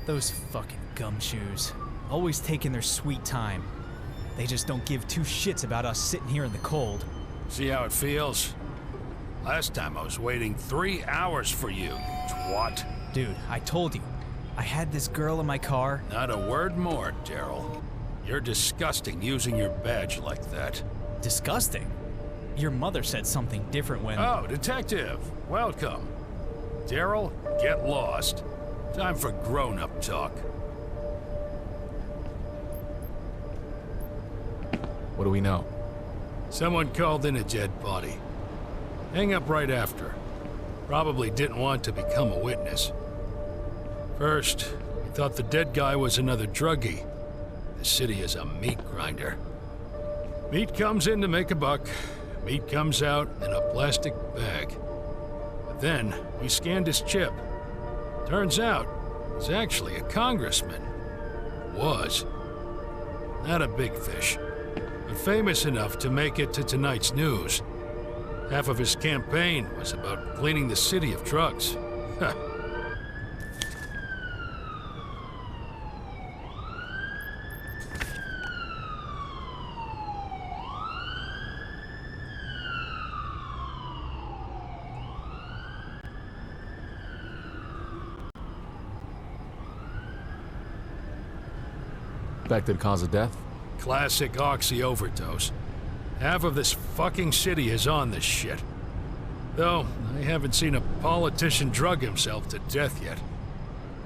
Those fucking gumshoes. Always taking their sweet time. They just don't give two shits about us sitting here in the cold. See how it feels? Last time I was waiting 3 hours for you, twat. Dude, I told you. I had this girl in my car. Not a word more, Daryl. You're disgusting using your badge like that. Disgusting? Your mother said something different when... Oh, detective. Welcome. Daryl, get lost. Time for grown-up talk. What do we know? Someone called in a dead body. Hang up right after. Probably didn't want to become a witness. First, we thought the dead guy was another druggie. The city is a meat grinder. Meat comes in to make a buck. Meat comes out in a plastic bag. But then, we scanned his chip. Turns out, he's actually a congressman. Was. Not a big fish, but famous enough to make it to tonight's news. Half of his campaign was about cleaning the city of drugs. Suspected cause of death? Classic oxy overdose. Half of this fucking city is on this shit. Though, I haven't seen a politician drug himself to death yet.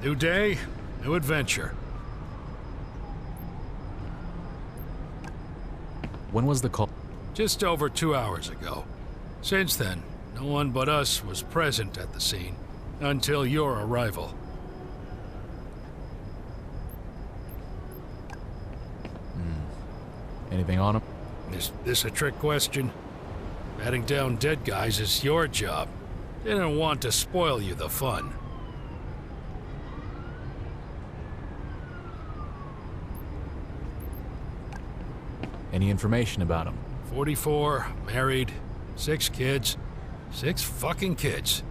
New day, new adventure. When was the call? Just over 2 hours ago. Since then, no one but us was present at the scene, until your arrival. Anything on him? Is this a trick question? Batting down dead guys is your job. Didn't want to spoil you the fun. Any information about him? 44, married, 6 kids. 6 fucking kids.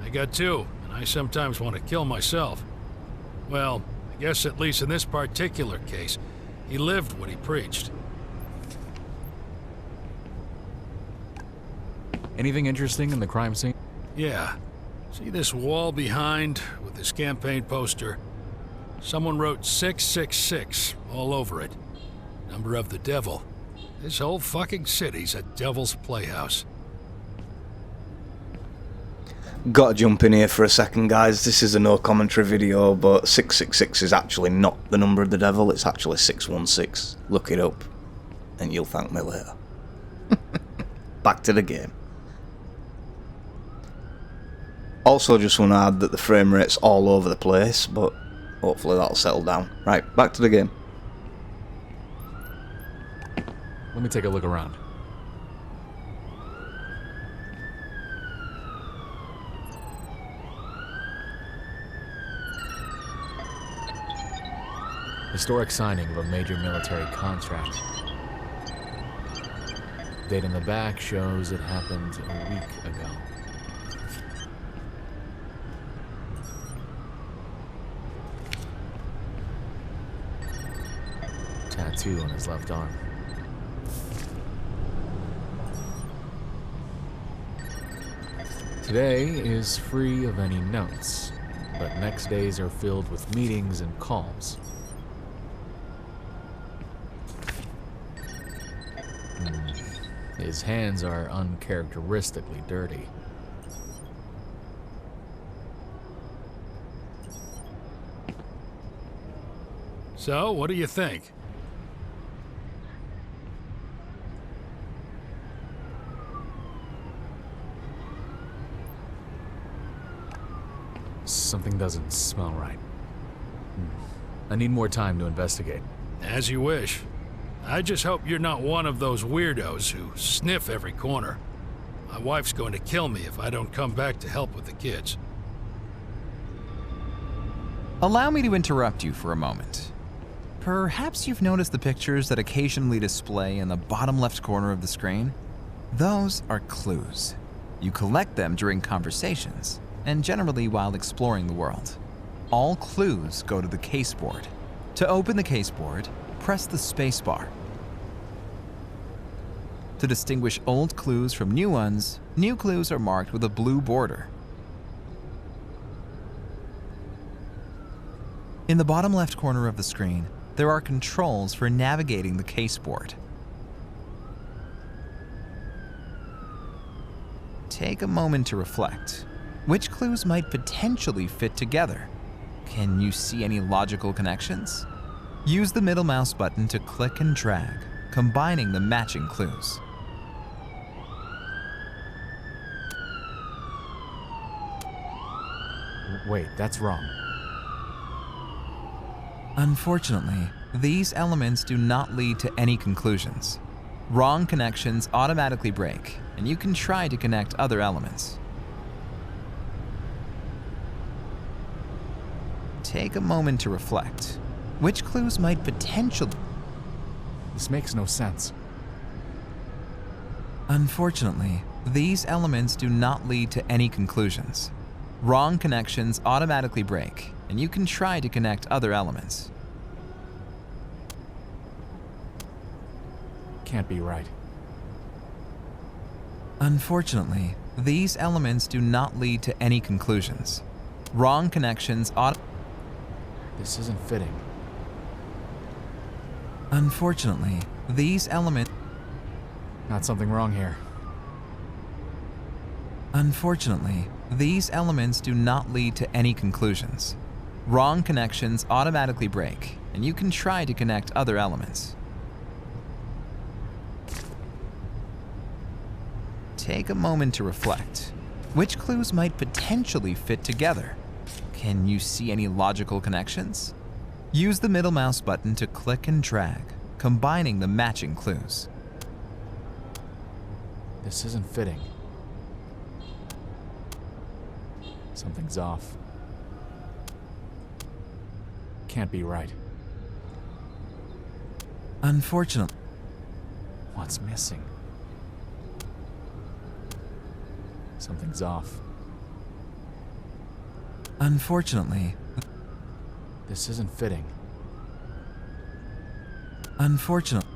I got 2, and I sometimes want to kill myself. Well, I guess at least in this particular case, he lived what he preached. Anything interesting in the crime scene? Yeah. See this wall behind with this campaign poster? Someone wrote 666 all over it. Number of the devil. This whole fucking city's a devil's playhouse. Gotta jump in here for a second, guys. This is a no commentary video, but 666 is actually not the number of the devil, it's actually 616. Look it up, and you'll thank me later. Back to the game. Also, just want to add that the frame rate's all over the place, but hopefully that'll settle down. Right, back to the game. Let me take a look around. Historic signing of a major military contract. Date in the back shows it happened a week ago. Tattoo on his left arm. Today is free of any notes, but next days are filled with meetings and calls. His hands are uncharacteristically dirty. So, what do you think? Something doesn't smell right. I need more time to investigate. As you wish. I just hope you're not one of those weirdos who sniff every corner. My wife's going to kill me if I don't come back to help with the kids. Allow me to interrupt you for a moment. Perhaps you've noticed the pictures that occasionally display in the bottom left corner of the screen? Those are clues. You collect them during conversations, and generally while exploring the world. all clues go to the caseboard. To open the caseboard, press the spacebar. To distinguish old clues from new ones, new clues are marked with a blue border. In the bottom left corner of the screen, there are controls for navigating the caseboard. Take a moment to reflect. Which clues might potentially fit together? Can you see any logical connections? Use the middle mouse button to click and drag, combining the matching clues. Wait, that's wrong. Unfortunately, these elements do not lead to any conclusions. Wrong connections automatically break, and you can try to connect other elements. Take a moment to reflect. Which clues might potentially... This makes no sense. Unfortunately, these elements do not lead to any conclusions. Wrong connections automatically break, and you can try to connect other elements. Can't be right. Unfortunately, these elements do not lead to any conclusions. Wrong connections This isn't fitting. Unfortunately, these elements... Not something wrong here. Unfortunately, these elements do not lead to any conclusions. Wrong connections automatically break, and you can try to connect other elements. Take a moment to reflect. Which clues might potentially fit together? Can you see any logical connections? Use the middle mouse button to click and drag, combining the matching clues. This isn't fitting. Something's off. Can't be right. Unfortunately, What's missing? Something's off. unfortunately, This isn't fitting. unfortunately,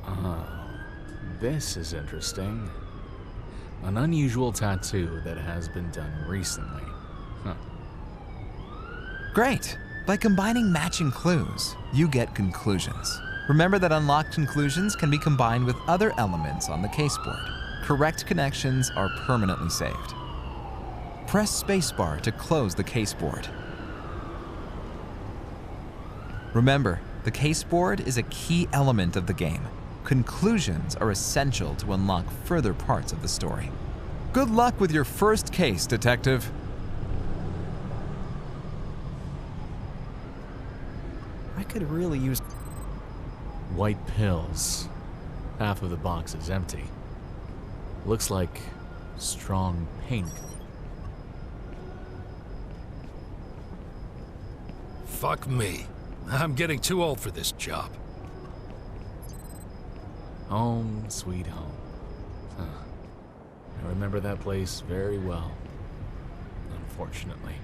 Oh, this is interesting. An unusual tattoo that has been done recently. Huh. Great! By combining matching clues, you get conclusions. Remember that unlocked conclusions can be combined with other elements on the caseboard. Correct connections are permanently saved. Press spacebar to close the caseboard. Remember, the caseboard is a key element of the game. Conclusions are essential to unlock further parts of the story. Good luck with your first case, Detective. I could really use... White pills. Half of the box is empty. Looks like strong pink. Fuck me. I'm getting too old for this job. Home, sweet home. Huh. I remember that place very well. Unfortunately.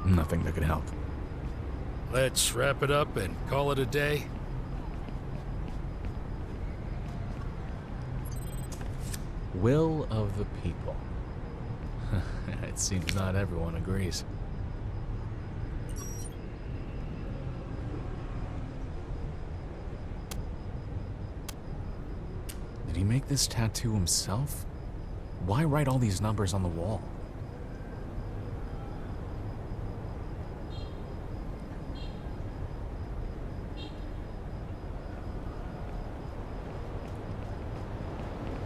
Nothing that could help. Let's wrap it up and call it a day. Will of the people. It seems not everyone agrees. Did he make this tattoo himself? Why write all these numbers on the wall?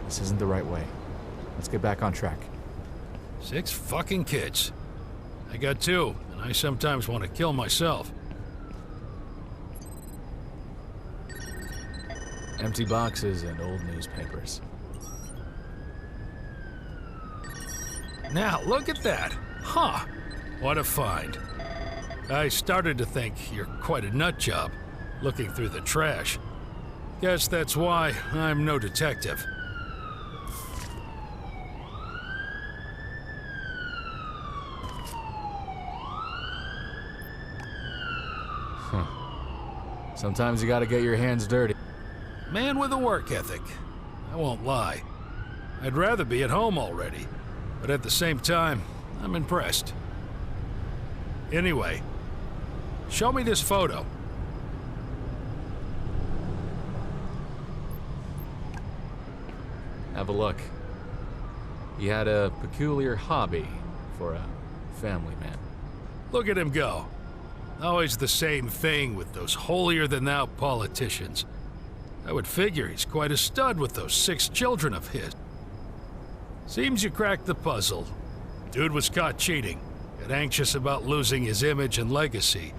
This isn't the right way. Let's get back on track. 6 fucking kids. I got 2, and I sometimes want to kill myself. Empty boxes and old newspapers. Now, look at that. Huh. What a find. I started to think you're quite a nut job, looking through the trash. Guess that's why I'm no detective. Sometimes you gotta get your hands dirty. Man with a work ethic. I won't lie. I'd rather be at home already, but at the same time, I'm impressed. Anyway, show me this photo. Have a look. He had a peculiar hobby for a family man. Look at him go. Always the same thing with those holier-than-thou politicians. I would figure he's quite a stud with those 6 children of his. Seems you cracked the puzzle. Dude was caught cheating, got anxious about losing his image and legacy,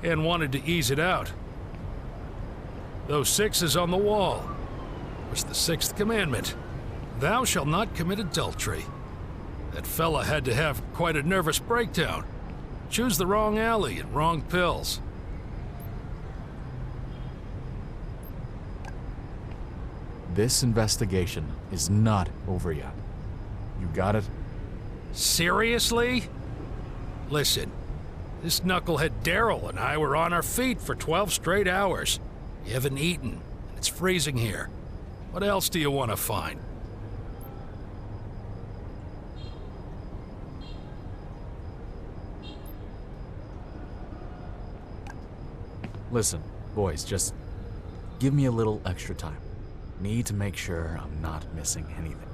and wanted to ease it out. Those 6s on the wall was the 6th commandment. Thou shalt not commit adultery. That fella had to have quite a nervous breakdown. Choose the wrong alley and wrong pills. This investigation is not over yet. You got it? Seriously? Listen, this knucklehead Daryl and I were on our feet for 12 straight hours. You haven't eaten, and it's freezing here. What else do you want to find? Listen, boys, just give me a little extra time. Need to make sure I'm not missing anything.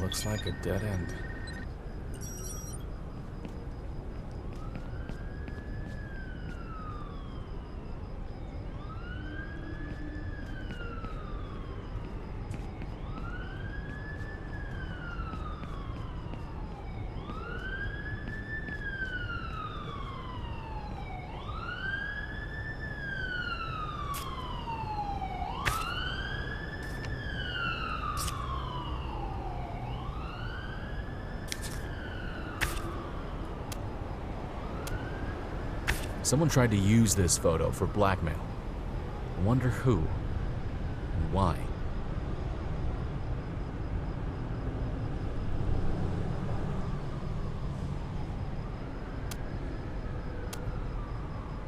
Looks like a dead end. Someone tried to use this photo for blackmail. I wonder who and why.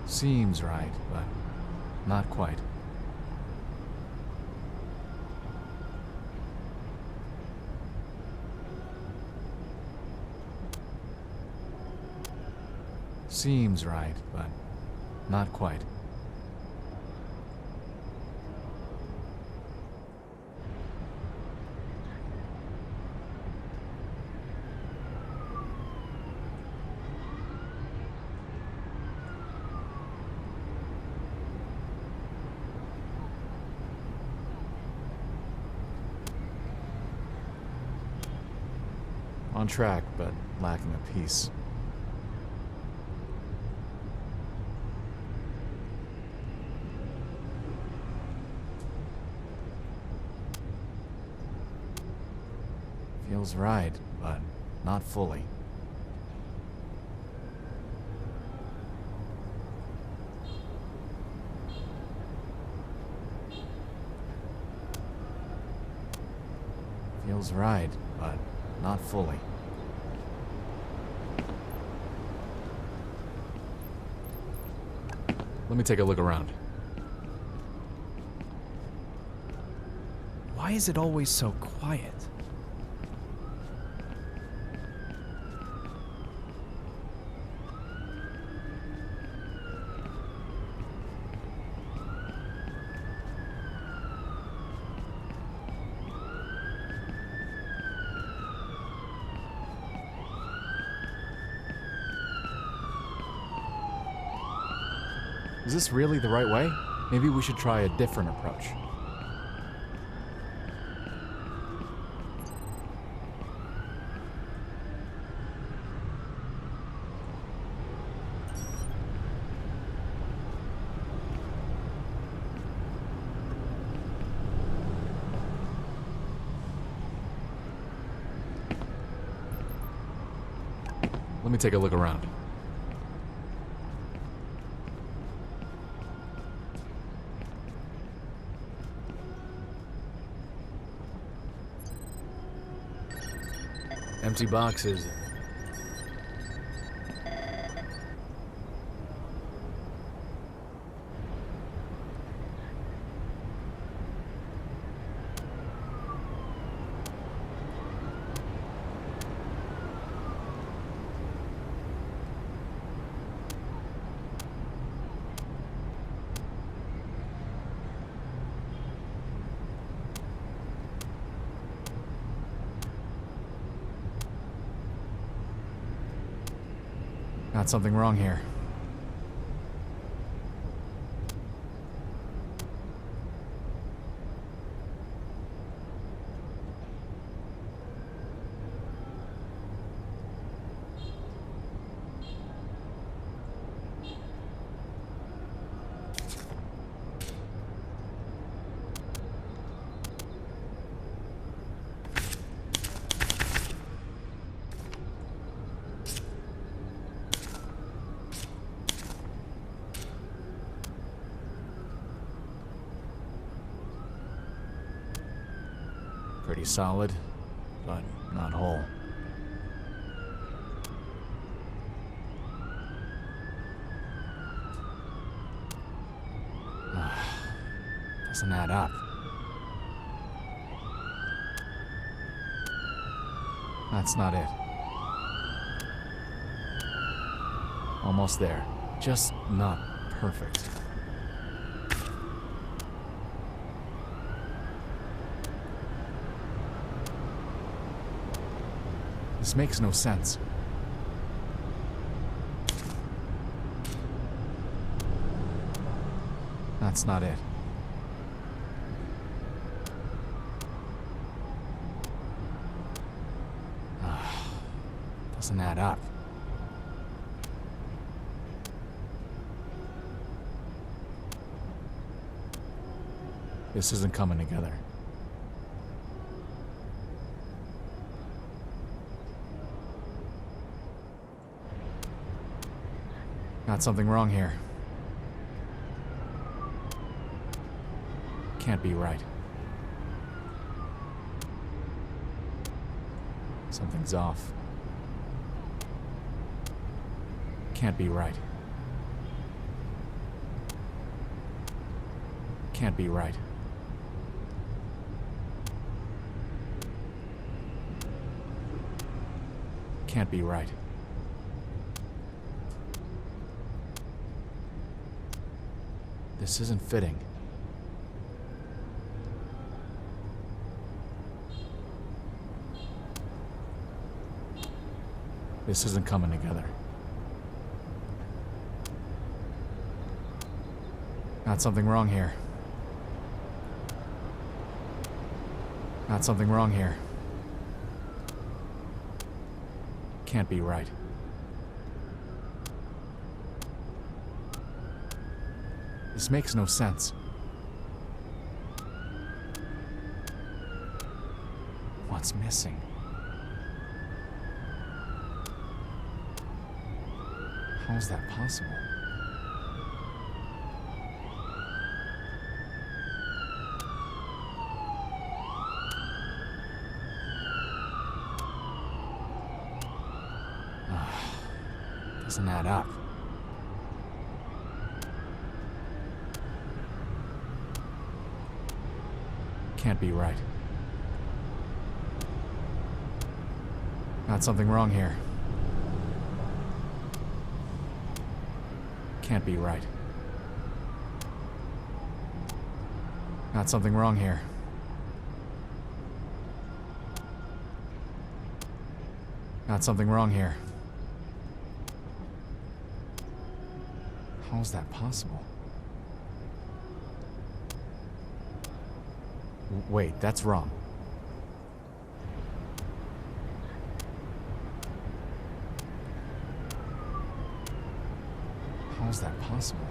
Seems right, but not quite. Seems right, but not quite. On track, but lacking a piece. Feels right, but not fully. Feels right, but not fully. Let me take a look around. Why is it always so quiet? Is this really the right way? Maybe we should try a different approach. Let me take a look around. Empty boxes. Got something wrong here. Pretty solid, but not whole. Doesn't add up. That's not it. Almost there. Just not perfect. This makes no sense. That's not it. Doesn't add up. This isn't coming together. Got something wrong here. Can't be right. Something's off. Can't be right. Can't be right. Can't be right. This isn't fitting. This isn't coming together. Got something wrong here. Got something wrong here. Can't be right. This makes no sense. What's missing? How is that possible? Doesn't add up. Can't be right. Got something wrong here. Can't be right. Got something wrong here. Got something wrong here. How is that possible? Wait, that's wrong. How is that possible?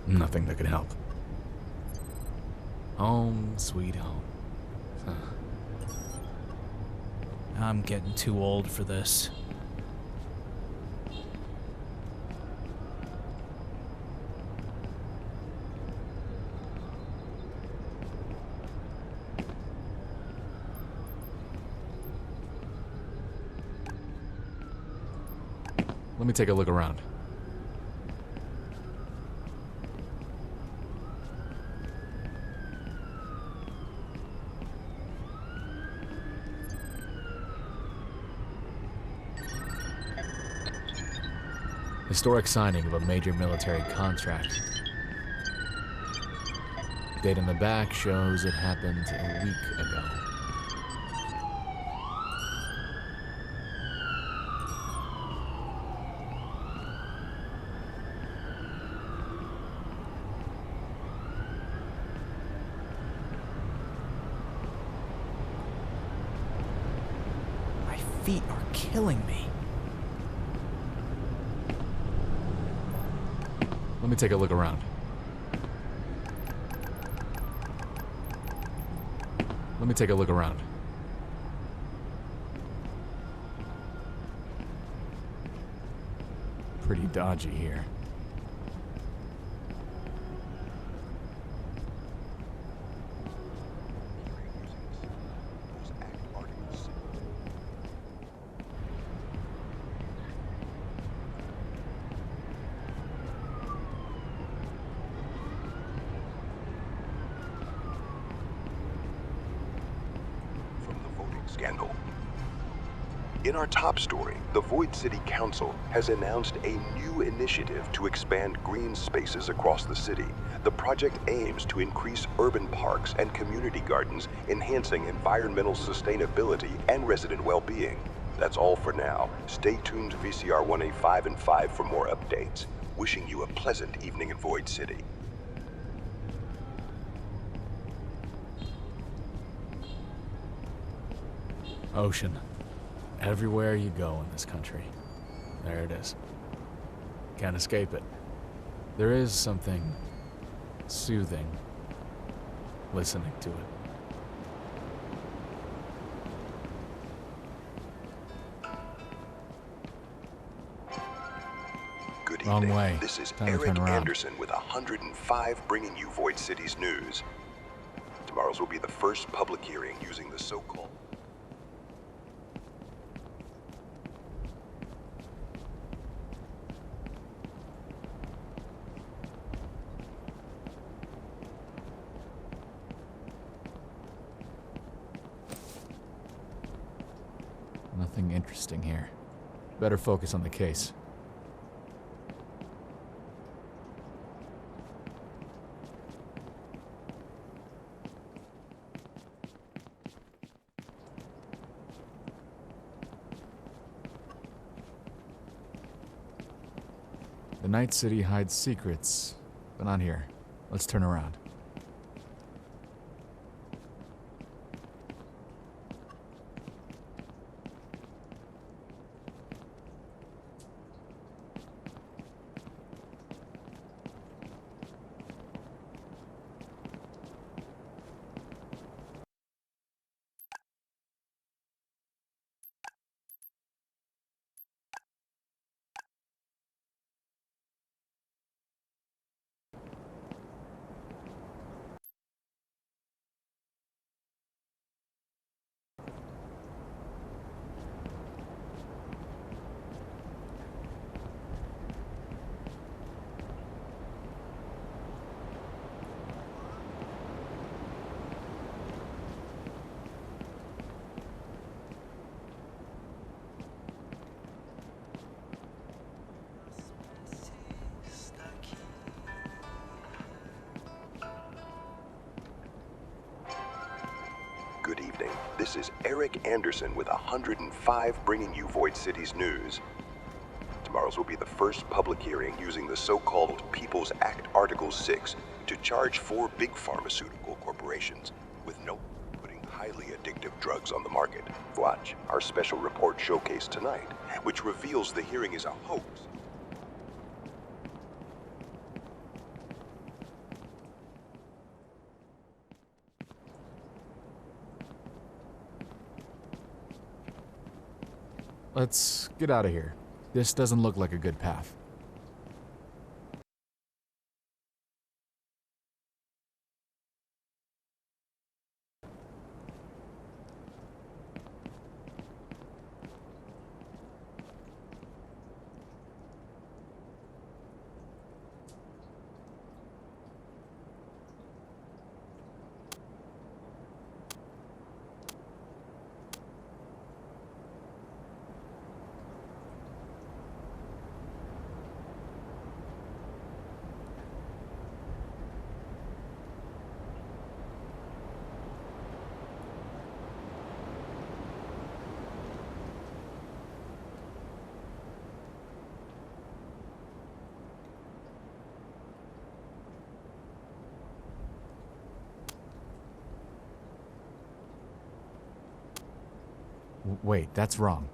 Nothing that could help. Home, sweet home. I'm getting too old for this. Let me take a look around. Historic signing of a major military contract. Date on the back shows it happened a week ago. My feet are killing me. Let me take a look around. Let me take a look around. Pretty dodgy here. Scandal. In our top story, the Void City Council has announced a new initiative to expand green spaces across the city. The project aims to increase urban parks and community gardens, enhancing environmental sustainability and resident well-being. That's all for now. Stay tuned to VCR 185 and 5 for more updates. Wishing you a pleasant evening in Void City. Ocean. Everywhere you go in this country. There it is. Can't escape it. There is something soothing listening to it. Good evening. Wrong way. This is Time to Eric turn around. Anderson with 105 bringing you Void City's news. Tomorrow's will be the first public hearing using the so-called Nothing interesting here. Better focus on the case. The Night City hides secrets, but not here. Let's turn around. Good evening. This is Eric Anderson with 105 bringing you Void City's news. Tomorrow's will be the first public hearing using the so-called People's Act Article 6 to charge 4 big pharmaceutical corporations with no putting highly addictive drugs on the market. Watch our special report showcase tonight, which reveals the hearing is a hoax. Let's get out of here. This doesn't look like a good path. Wait, that's wrong.